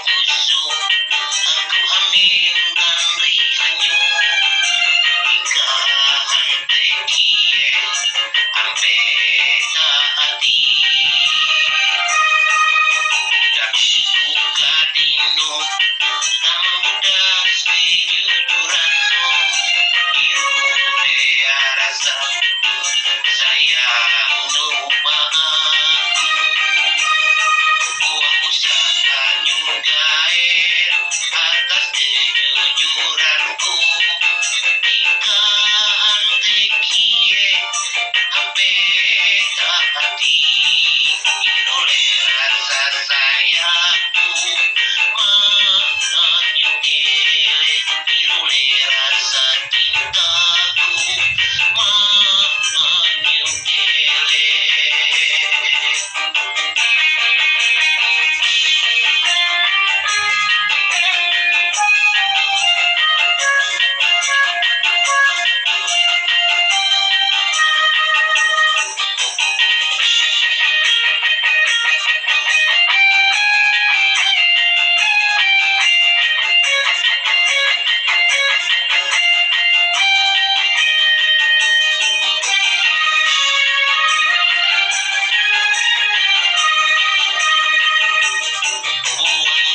busuk aku aminkan rihanyo ikahan tekie ampe hati dan suka dino sama muda sejujuranmu iru dea rasa sayang no maafku aku sangat gair atas kejujuranku jika antekie ampe hati oleh rasa sayangku menyukile oleh rasa cintaku menyukile.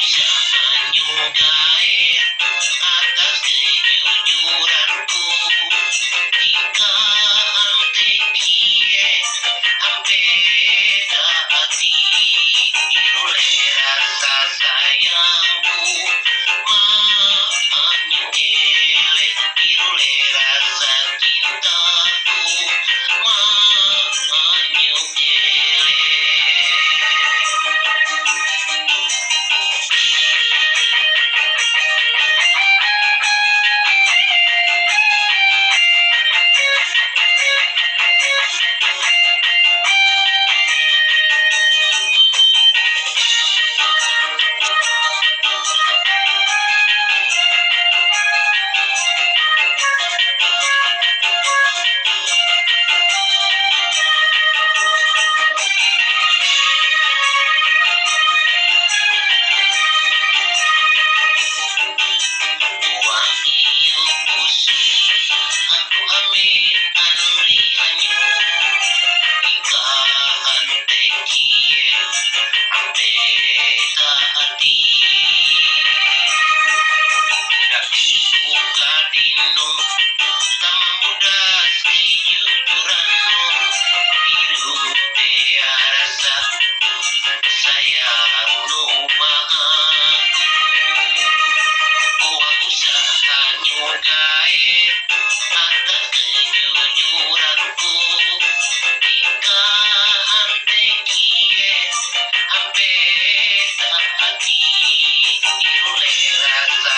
Jangan gair atas kejujuranku jika antekie ampe hati oleh rasa sayangku menyukile oleh rasa cintaku menyukile. Buang iyo busuk aku aminkan rihanyo ikahan tekie ampe hati dan suka dino sama muda sejujuranmu iru dea rasa sayang no maafku aku sangat gair atas kejujuranku jika antekie ampe hati oleh rasa